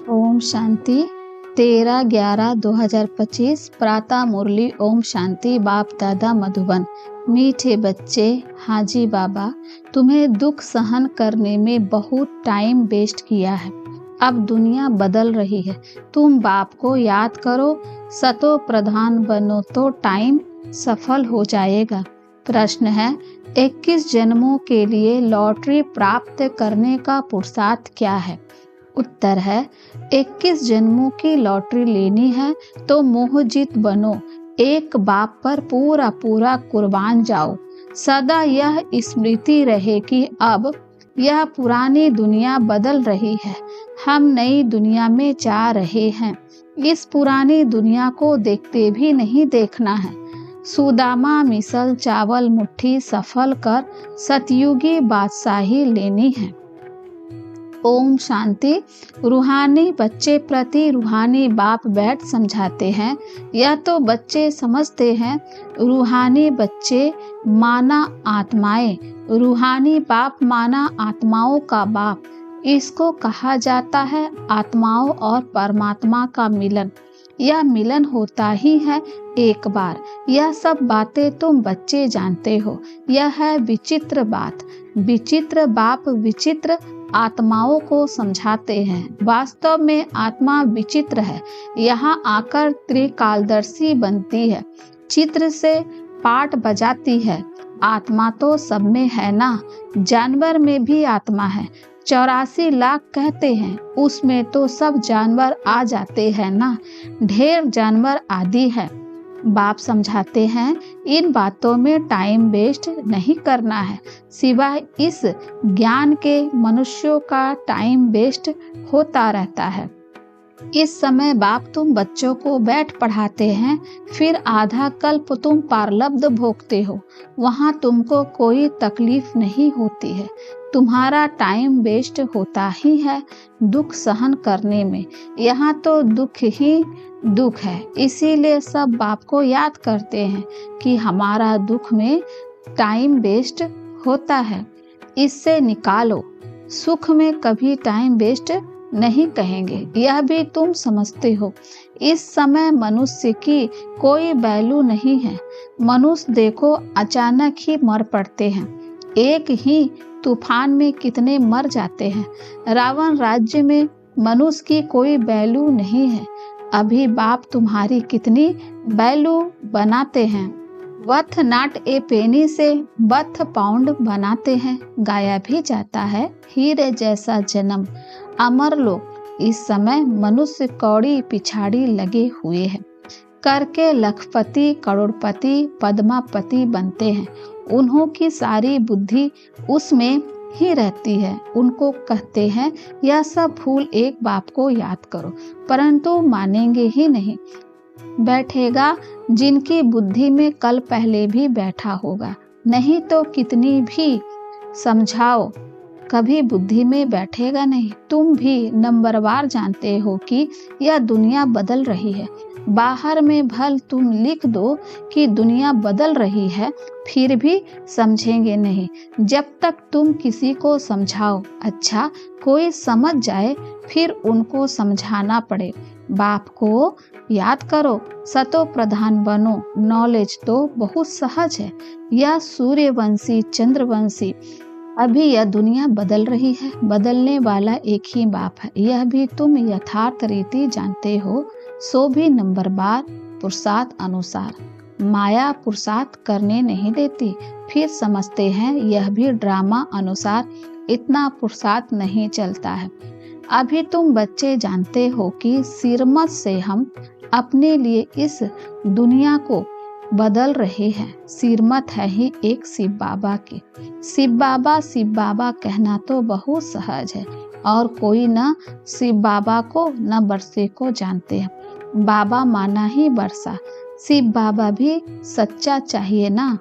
ओम शांति 13/11/2025 प्रातः मुरली। ओम शांति। बाप दादा मधुबन। मीठे बच्चे, हाजी बाबा, तुम्हें दुख सहन करने में बहुत टाइम वेस्ट किया है। अब दुनिया बदल रही है। तुम बाप को याद करो, सतो प्रधान बनो तो टाइम सफल हो जाएगा। प्रश्न है, 21 जन्मों के लिए लॉटरी प्राप्त करने का पुरुषार्थ क्या है? उत्तर है, 21 जन्मों की लॉटरी लेनी है तो मोहजित बनो, एक बाप पर पूरा पूरा कुर्बान जाओ। सदा यह स्मृति रहे कि अब यह पुरानी दुनिया बदल रही है, हम नई दुनिया में जा रहे हैं। इस पुरानी दुनिया को देखते भी नहीं देखना है। सुदामा मिसल चावल मुट्ठी सफल कर सतयुगी बादशाही लेनी है। ओम शांति। रूहानी बच्चे प्रति रूहानी बाप बैठ समझाते हैं। यह तो बच्चे समझते हैं, रूहानी बच्चे माना आत्माएं, रूहानी बाप माना आत्माओं का बाप। इसको कहा जाता है आत्माओं और परमात्मा का मिलन। यह मिलन होता ही है एक बार। यह सब बातें तुम बच्चे जानते हो। यह है विचित्र बात। विचित्र बाप विचित्र आत्माओं को समझाते हैं। वास्तव में आत्मा विचित्र है। यहाँ आकर त्रिकालदर्शी बनती है, चित्र से पाठ बजाती है। आत्मा तो सब में है ना, जानवर में भी आत्मा है। 84 लाख कहते हैं, उसमें तो सब जानवर आ जाते हैं ना, ढेर जानवर आदि है। बाप समझाते हैं, इन बातों में टाइम वेस्ट नहीं करना है। सिवाय इस ज्ञान के मनुष्यों का टाइम वेस्ट होता रहता है। इस समय बाप तुम बच्चों को बैठ पढ़ाते हैं, फिर आधा कल्प तुम पारलब्ध भोगते हो। वहाँ तुमको कोई तकलीफ नहीं होती है। तुम्हारा टाइम वेस्ट होता ही है दुख सहन करने में। यहाँ तो दुख ही दुख है। इसीलिए सब बाप को याद करते हैं कि हमारा दुख में टाइम वेस्ट होता है, इससे निकालो। सुख में कभी टाइम वेस्ट नहीं कहेंगे, यह भी तुम समझते हो। इस समय मनुष्य की कोई वैल्यू नहीं है। मनुष्य देखो अचानक ही मर पड़ते हैं। एक ही तूफान में कितने मर जाते हैं। रावण राज्य में मनुष्य की कोई वैल्यू नहीं है। अभी बाप तुम्हारी कितनी वैल्यू बनाते हैं। वथ नाट ए पेनी से बथ पाउंड बनाते हैं। गाया भी जाता है, हीरे जैसा जन्म अमर लोग। इस समय मनुष्य कौड़ी पिछाड़ी लगे हुए हैं, करके लखपति करोड़पति पद्मापति बनते हैं। उन्हों की सारी बुद्धि उसमें ही रहती है। उनको कहते हैं यह सब भूल एक बाप को याद करो, परंतु मानेंगे ही नहीं। बैठेगा जिनकी बुद्धि में कल पहले भी बैठा होगा, नहीं तो कितनी भी समझाओ कभी बुद्धि में बैठेगा नहीं। तुम भी नंबरवार जानते हो कि यह दुनिया बदल रही है। बाहर में भल तुम लिख दो कि दुनिया बदल रही है, फिर भी समझेंगे नहीं। जब तक तुम किसी को समझाओ, अच्छा कोई समझ जाए, फिर उनको समझाना पड़े। बाप को याद करो, सतो प्रधान बनो। नॉलेज तो बहुत सहज है। यह सूर्यवंशी चंद्रवंशी। अभी यह दुनिया बदल रही है। बदलने वाला एक ही बाप है। यह भी तुम यथार्थ रीति जानते हो। सो भी नंबरवार पुरुषार्थ अनुसार। माया पुरुषार्थ करने नहीं देती, फिर समझते हैं यह भी ड्रामा अनुसार। इतना पुरुषार्थ नहीं चलता है। अभी तुम बच्चे जानते हो कि सिरमत से हम अपने लिए इस दुनिया को बदल रहे हैं। सिरमत है ही एक शिव बाबा की। शिव बाबा कहना तो बहुत सहज है, और कोई न शिव बाबा को न बरसे को जानते हैं। बाबा माना ही बरसा। शिव बाबा भी सच्चा चाहिए ना।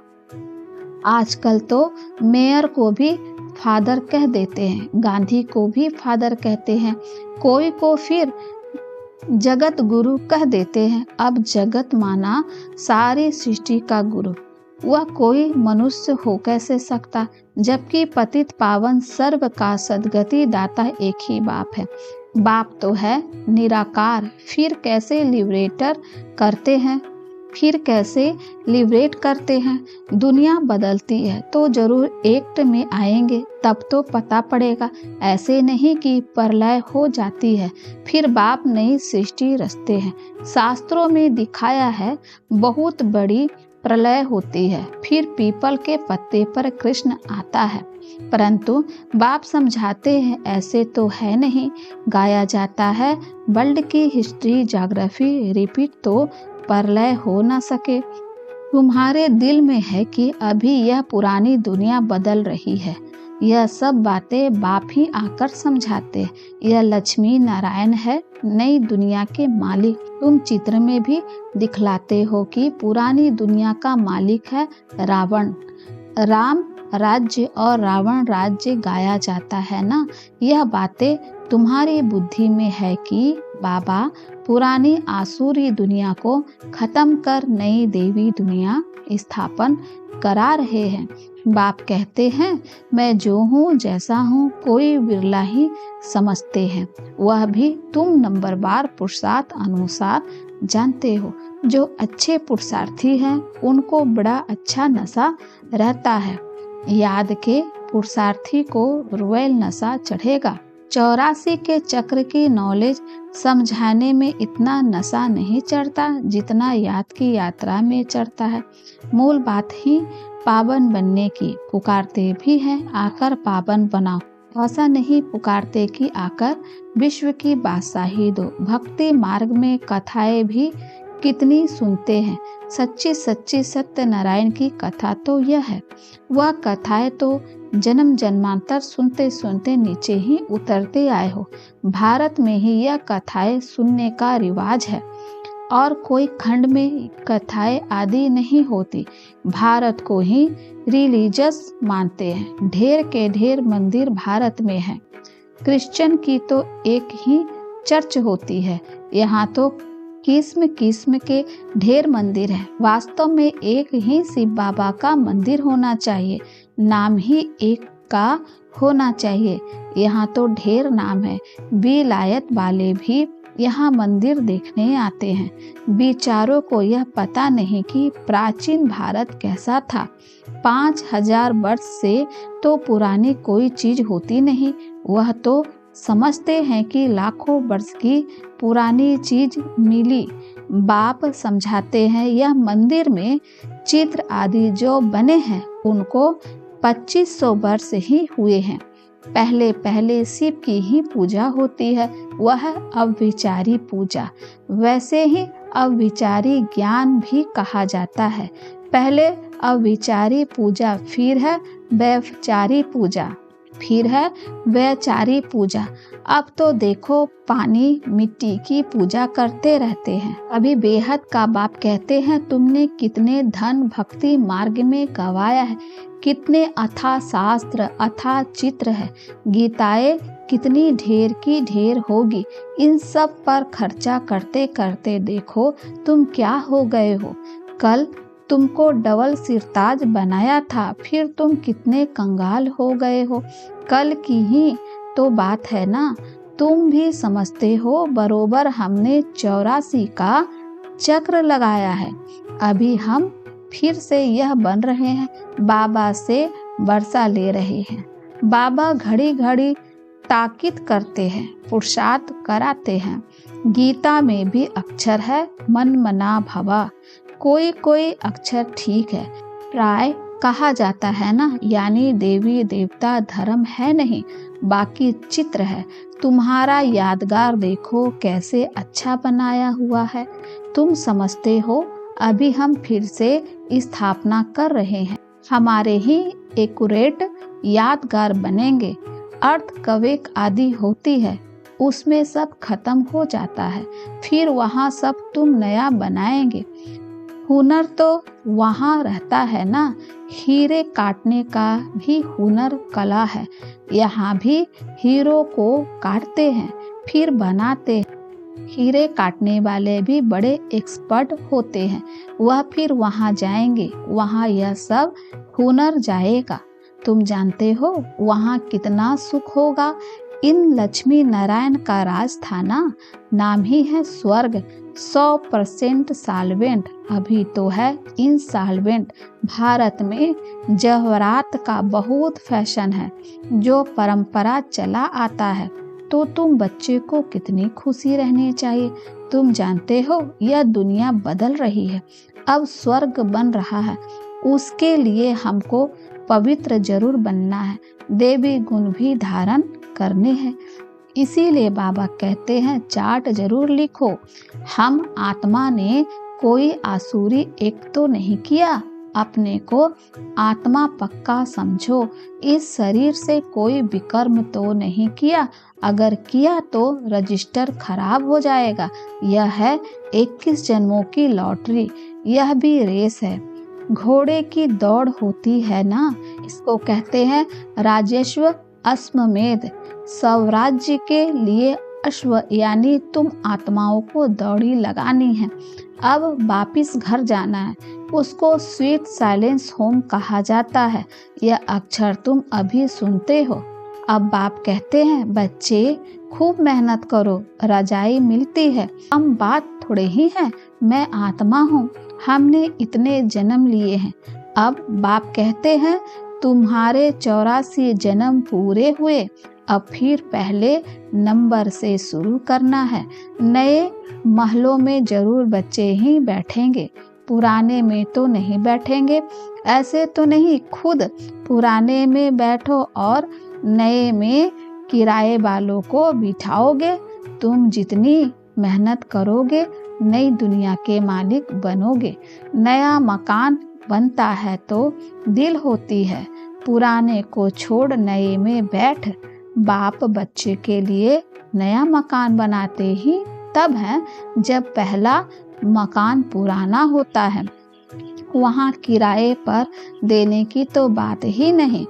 आजकल तो मेयर को भी फादर कह देते हैं, गांधी को भी फादर कहते हैं, कोई को फिर जगत गुरु कह देते हैं। अब जगत माना सारी सृष्टि का गुरु। वह कोई मनुष्य हो कैसे सकता, जबकि पतित पावन सर्व का सदगति दाता एक ही बाप है। बाप तो है निराकार, फिर कैसे लिबरेट करते हैं। दुनिया बदलती है तो जरूर एक्ट में आएंगे, तब तो पता पड़ेगा। ऐसे नहीं कि प्रलय हो जाती है फिर बाप नई सृष्टि रचते हैं। शास्त्रों में दिखाया है बहुत बड़ी प्रलय होती है, फिर पीपल के पत्ते पर कृष्ण आता है। परंतु बाप समझाते हैं ऐसे तो है नहीं। गाया जाता है वर्ल्ड की हिस्ट्री ज्योग्राफी रिपीट तो प्रलय हो न सके। तुम्हारे दिल में है कि अभी यह पुरानी दुनिया बदल रही है। यह सब बातें बाप ही आकर समझाते हैं। यह लक्ष्मी नारायण है नई दुनिया के मालिक। तुम चित्र में भी दिखलाते हो कि पुरानी दुनिया का मालिक है रावण। राम राज्य और रावण राज्य गाया जाता है ना। यह बातें तुम्हारी बुद्धि में है कि बाबा पुरानी आसुरी दुनिया को खत्म कर नई देवी दुनिया स्थापन करा रहे हैं। बाप कहते हैं मैं जो हूँ जैसा हूँ कोई बिरला ही समझते हैं। वह भी तुम नंबरवार पुरुषार्थ अनुसार जानते हो। जो अच्छे पुरुषार्थी हैं उनको बड़ा अच्छा नशा रहता है। याद के पुरुषार्थी को रॉयल नशा चढ़ेगा। 84 के चक्र की नॉलेज समझाने में इतना नशा नहीं चढ़ता जितना याद की यात्रा में चढ़ता है। मूल बात ही पावन बनने की। पुकारते भी हैं आकर पावन बनाओ। ऐसा नहीं पुकारते कि आकर विश्व की बादशाही दो। भक्ति मार्ग में कथाएं भी कितनी सुनते हैं। सच्ची सच्ची सत्यनारायण की कथा तो यह है। वह कथाएं तो जन्म जन्मांतर सुनते सुनते नीचे ही उतरते आए हो। भारत में ही यह कथाएं सुनने का रिवाज है और कोई खंड में कथाएं आदि नहीं होती। भारत को ही रिलीजियस मानते हैं। ढेर के ढेर मंदिर भारत में है। क्रिश्चियन की तो एक ही चर्च होती है। यहाँ तो किस्म किस्म के ढेर मंदिर हैं। वास्तव में एक ही शिव बाबा का मंदिर होना चाहिए। नाम ही एक का होना चाहिए। यहाँ तो ढेर नाम है। विलायत वाले भी यहाँ मंदिर देखने आते हैं। बेचारों को यह पता नहीं कि प्राचीन भारत कैसा था। 5000 वर्ष से तो पुरानी कोई चीज होती नहीं। वह तो समझते हैं कि लाखों वर्ष की पुरानी चीज मिली। बाप समझाते हैं यह मंदिर में चित्र आदि जो बने हैं उनको 2500 वर्ष ही हुए हैं। पहले पहले शिव की ही पूजा होती है। वह अव्यभिचारी पूजा। वैसे ही अव्यभिचारी ज्ञान भी कहा जाता है। पहले अव्यभिचारी पूजा, फिर है व्यभिचारी पूजा, फिर है वैचारी पूजा। अब तो देखो पानी मिट्टी की पूजा करते रहते हैं। अभी बेहद का बाप कहते हैं तुमने कितने धन भक्ति मार्ग में गवाया है। कितने अथाह शास्त्र अथाह चित्र है। गीताएं कितनी ढेर की ढेर होगी। इन सब पर खर्चा करते करते देखो तुम क्या हो गए हो। कल तुमको डबल सिरताज बनाया था, फिर तुम कितने कंगाल हो गए हो। कल की ही तो बात है ना। तुम भी समझते हो बरोबर हमने 84 का चक्र लगाया है। अभी हम फिर से यह बन रहे हैं। बाबा से वर्षा ले रहे हैं। बाबा घड़ी घड़ी ताकीद करते हैं, पुरुषार्थ कराते हैं। गीता में भी अक्षर है मन मना भवा। कोई कोई अक्षर ठीक है, प्राय कहा जाता है ना, यानी देवी देवता धर्म है नहीं, बाकी चित्र है। तुम्हारा यादगार देखो कैसे अच्छा बनाया हुआ है। तुम समझते हो अभी हम फिर से स्थापना कर रहे हैं। हमारे ही एक्यूरेट यादगार बनेंगे। अर्थ कवेक आदि होती है, उसमें सब खत्म हो जाता है, फिर वहाँ सब तुम नया बनाएंगे। हुनर तो वहाँ रहता है ना। हीरे काटने का भी हुनर कला है। यहाँ भी हीरो को काटते हैं फिर बनाते हैं। हीरे काटने वाले भी बड़े एक्सपर्ट होते हैं। वह फिर वहाँ जाएंगे, वहाँ यह सब हुनर जाएगा। तुम जानते हो वहाँ कितना सुख होगा। इन लक्ष्मी नारायण का राज था ना, नाम ही है स्वर्ग। 100% सॉल्वेंट अभी तो है इनसॉल्वेंट। भारत में जवाहरात का बहुत फैशन है, जो परंपरा चला आता है। तो तुम बच्चे को कितनी खुशी रहनी चाहिए। तुम जानते हो यह दुनिया बदल रही है, अब स्वर्ग बन रहा है। उसके लिए हमको पवित्र जरूर बनना है, देवी गुण भी धारण करने हैं। इसीलिए बाबा कहते हैं चार्ट जरूर लिखो। हम आत्मा ने कोई आसुरी एक तो नहीं किया, अपने को आत्मा पक्का समझो। इस शरीर से कोई विकर्म तो नहीं किया, अगर किया तो रजिस्टर खराब हो जाएगा। यह है 21 जन्मों की लॉटरी, यह भी रेस है, घोड़े की दौड़ होती है ना। इसको कहते हैं राजस्व अश्वमेध। स्वराज्य के लिए अश्व यानी तुम आत्माओं को दौड़ी लगानी है। अब वापिस घर जाना है, उसको स्वीट साइलेंस होम कहा जाता है। यह अक्षर तुम अभी सुनते हो। अब बाप कहते हैं बच्चे खूब मेहनत करो, रजाई मिलती है। हम बात थोड़े ही है, मैं आत्मा हूँ, हमने इतने जन्म लिए हैं। अब बाप कहते हैं तुम्हारे 84 जन्म पूरे हुए, अब फिर पहले नंबर से शुरू करना है। नए महलों में जरूर बच्चे ही बैठेंगे, पुराने में तो नहीं बैठेंगे। ऐसे तो नहीं, खुद पुराने में बैठो और नए में किराए वालों को बिठाओगे। तुम जितनी मेहनत करोगे नई दुनिया के मालिक बनोगे। नया मकान बनता है तो दिल होती है, पुराने को छोड़ नए में बैठ। बाप बच्चे के लिए नया मकान बनाते ही तब है जब पहला मकान पुराना होता है, वहाँ किराए पर देने की तो बात ही नहीं।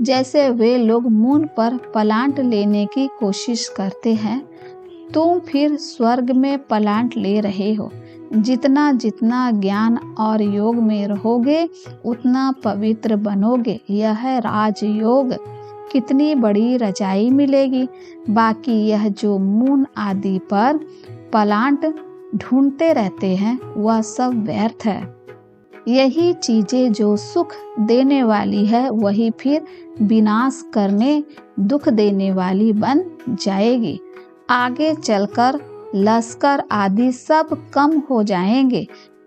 जैसे वे लोग मून पर प्लांट लेने की कोशिश करते हैं, तुम फिर स्वर्ग में प्लांट ले रहे हो। जितना जितना ज्ञान और योग में रहोगे उतना पवित्र बनोगे। यह है राजयोग। कितनी बड़ी रजाई मिलेगी। बाकी यह जो मून आदि पर प्लांट ढूंढते रहते हैं वह सब व्यर्थ है। यही चीजें जो सुख देने वाली है वही फिर विनाश करने दुख देने वाली बन जाएगी। आगे चलकर लश्कर आदि सब कम हो जाएंगे,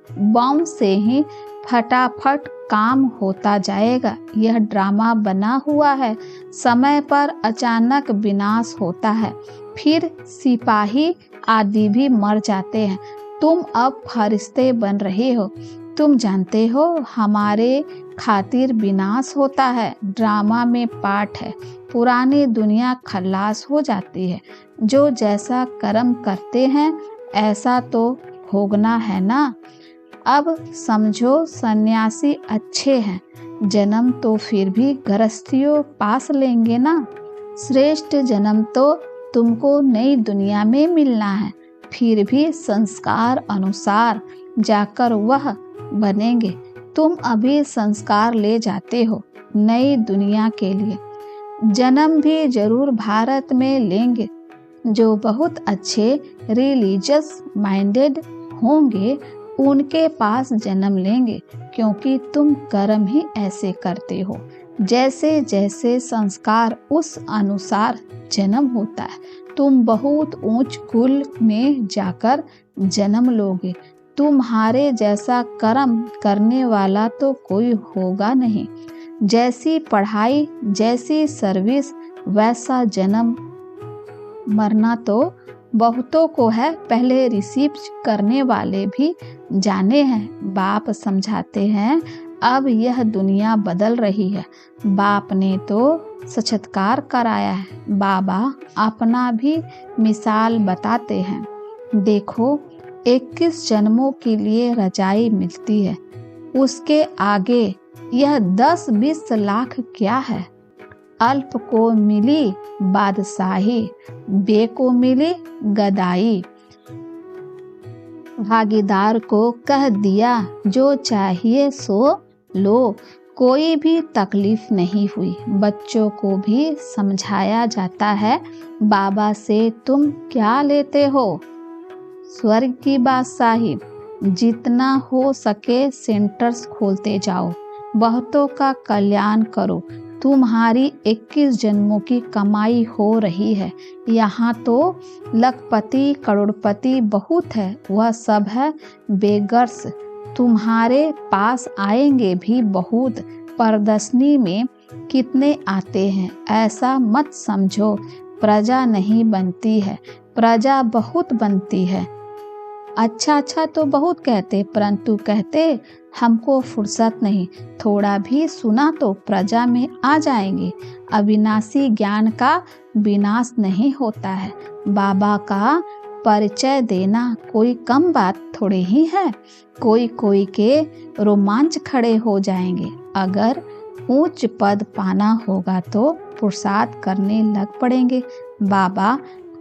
बम से ही फटाफट काम होता जाएगा। यह ड्रामा बना हुआ है, समय पर अचानक विनाश होता है, फिर सिपाही आदि भी मर जाते हैं। तुम अब फरिश्ते बन रहे हो, तुम जानते हो हमारे खातिर विनाश होता है, ड्रामा में पार्ट है। पुरानी दुनिया खल्लास हो जाती है। जो जैसा कर्म करते हैं ऐसा तो भोगना है ना। अब समझो सन्यासी अच्छे हैं, जन्म तो फिर भी गृहस्थियों पास लेंगे ना। श्रेष्ठ जन्म तो तुमको नई दुनिया में मिलना है, फिर भी संस्कार अनुसार जाकर वह बनेंगे। तुम अभी संस्कार ले जाते हो नई दुनिया के लिए। जन्म भी जरूर भारत में लेंगे। जो बहुत अच्छे रिलीजियस माइंडेड होंगे उनके पास जन्म लेंगे, क्योंकि तुम कर्म ही ऐसे करते हो। जैसे जैसे संस्कार उस अनुसार जन्म होता है। तुम बहुत ऊंच कुल में जाकर जन्म लोगे। तुम्हारे जैसा कर्म करने वाला तो कोई होगा नहीं। जैसी पढ़ाई जैसी सर्विस वैसा जन्म। मरना तो बहुतों को है, पहले रिसीव करने वाले भी जाने हैं। बाप समझाते हैं अब यह दुनिया बदल रही है। बाप ने तो साक्षात्कार कराया है। बाबा अपना भी मिसाल बताते हैं। देखो 21 जन्मों के लिए रजाई मिलती है, उसके आगे यह 10-20 लाख क्या है। अल्प को मिली बादशाही, बे को मिली गदाई। भागीदार को कह दिया जो चाहिए सो लो, कोई भी तकलीफ नहीं हुई। बच्चों को भी समझाया जाता है, बाबा से तुम क्या लेते हो? स्वर्ग की बादशाही। जितना हो सके सेंटर्स खोलते जाओ, बहुतों का कल्याण करो। तुम्हारी 21 जन्मों की कमाई हो रही है। यहाँ तो लखपति करोड़पति बहुत है, वह सब है बेगर्स। तुम्हारे पास आएंगे भी बहुत। प्रदर्शनी में कितने आते हैं, ऐसा मत समझो। प्रजा नहीं बनती है, प्रजा बहुत बनती है। अच्छा तो बहुत कहते, परंतु कहते हमको फुर्सत नहीं। थोड़ा भी सुना तो प्रजा में आ जाएंगे। अविनाशी ज्ञान का विनाश नहीं होता है। बाबा का परिचय देना कोई कम बात थोड़ी ही है। कोई के रोमांच खड़े हो जाएंगे। अगर ऊंच पद पाना होगा तो पुरुषार्थ करने लग पड़ेंगे। बाबा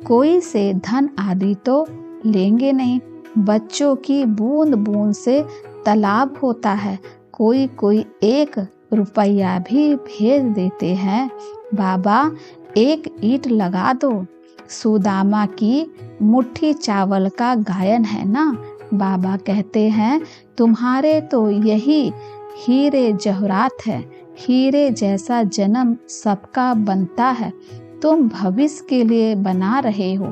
कोई से धन आदि तो लेंगे नहीं। बच्चों की बूंद बूंद से तालाब होता है। कोई 1 रुपया भी भेज देते हैं। बाबा 1 ईंट लगा दो। सुदामा की मुट्ठी चावल का गायन है ना। बाबा कहते हैं तुम्हारे तो यही हीरे जवाहरात है। हीरे जैसा जन्म सबका बनता है। तुम भविष्य के लिए बना रहे हो।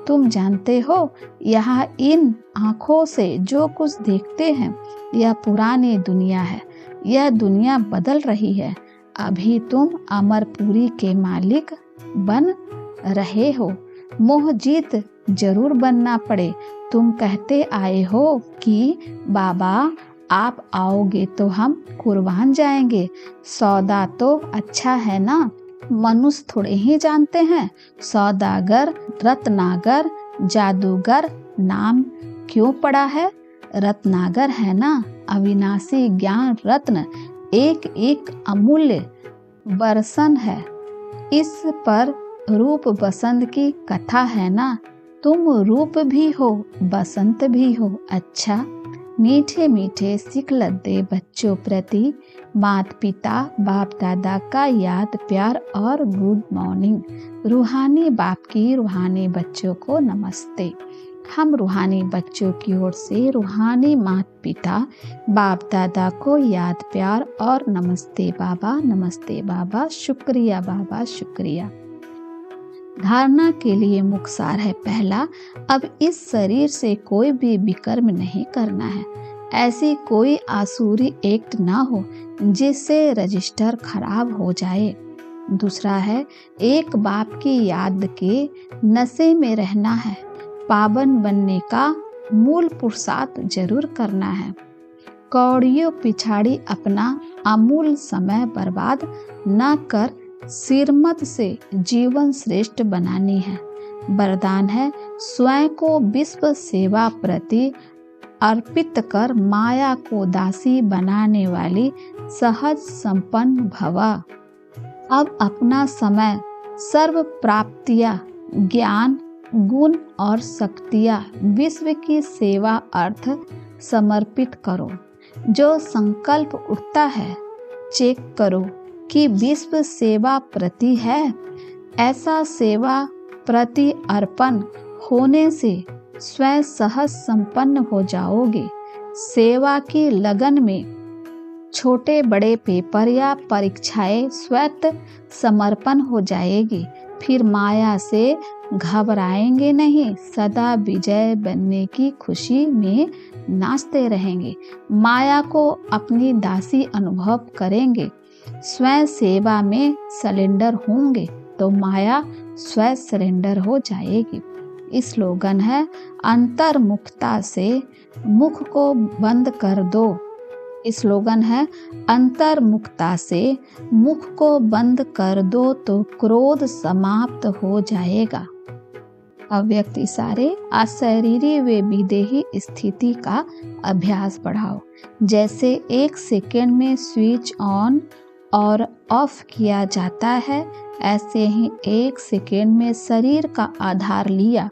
तुम जानते हो यहाँ इन आँखों से जो कुछ देखते हैं यह पुरानी दुनिया है। यह दुनिया बदल रही है। अभी तुम अमरपुरी के मालिक बन रहे हो। मोह जीत जरूर बनना पड़े। तुम कहते आए हो कि बाबा आप आओगे तो हम कुर्बान जाएंगे। सौदा तो अच्छा है ना, मनुष्य थोड़े ही जानते हैं। सौदागर रत्नागर जादूगर नाम क्यों पड़ा है? रत्नागर है ना, अविनाशी ज्ञान रत्न, एक अमूल्य बरसन है। इस पर रूप बसंत की कथा है ना। तुम रूप भी हो बसंत भी हो। अच्छा, मीठे मीठे सिखलते बच्चों प्रति माता पिता बाप दादा का याद प्यार और गुड मॉर्निंग। रूहानी बाप की रूहानी बच्चों को नमस्ते। हम रूहानी बच्चों की ओर से रूहानी माता पिता बाप दादा को याद प्यार और नमस्ते बाबा, शुक्रिया बाबा, शुक्रिया। धारणा के लिए मुखसार है। पहला, अब इस शरीर से कोई भी विकर्म नहीं करना है। ऐसी कोई आसुरी एक्ट ना हो जिससे रजिस्टर खराब हो जाए। दूसरा है, एक बाप की याद के नशे में रहना है। पावन बनने का मूल पुरुषार्थ जरूर करना है। कौड़ियों पिछाड़ी अपना अमूल समय बर्बाद न कर सिरमत से जीवन श्रेष्ठ बनानी है। वरदान है, स्वयं को विश्व सेवा प्रति अर्पित कर माया को दासी बनाने वाली सहज संपन्न भवा। अब अपना समय सर्व प्राप्तियां ज्ञान गुण और शक्तियां विश्व की सेवा अर्थ समर्पित करो। जो संकल्प उठता है चेक करो कि विश्व सेवा प्रति है। ऐसा सेवा प्रति अर्पण होने से स्वयं सहज संपन्न हो जाओगे। सेवा की लगन में छोटे बड़े पेपर या परीक्षाएं स्वतः समर्पण हो जाएगी। फिर माया से घबराएंगे नहीं, सदा विजय बनने की खुशी में नाचते रहेंगे। माया को अपनी दासी अनुभव करेंगे। स्वयं सेवा में सरेंडर होंगे तो माया स्वयं सरेंडर हो जाएगी। इस स्लोगन है, अंतर्मुखता से मुख को बंद कर दो। स्लोगन है, अंतर्मुखता से मुख को बंद कर दो तो क्रोध समाप्त हो जाएगा। अव्यक्त इशारे अशरीरी व विदेही स्थिति का अभ्यास बढ़ाओ। जैसे 1 सेकेंड में स्विच ऑन और ऑफ किया जाता है, ऐसे ही 1 सेकेंड में शरीर का आधार लिया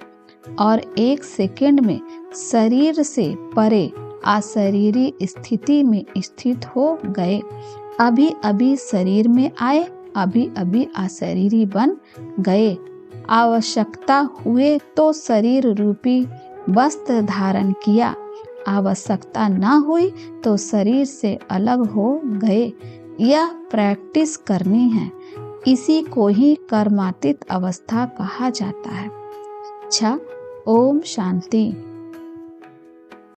और 1 सेकेंड में शरीर से परे अशरीरी स्थिति में स्थित हो गए। अभी अभी शरीर में आए, अभी अभी अशरीरी बन गए। आवश्यकता हुए तो शरीर रूपी वस्त्र धारण किया, आवश्यकता न हुई तो शरीर से अलग हो गए। यह प्रैक्टिस करनी है, इसी को ही कर्मातीत अवस्था कहा जाता है। अच्छा, ओम शांति।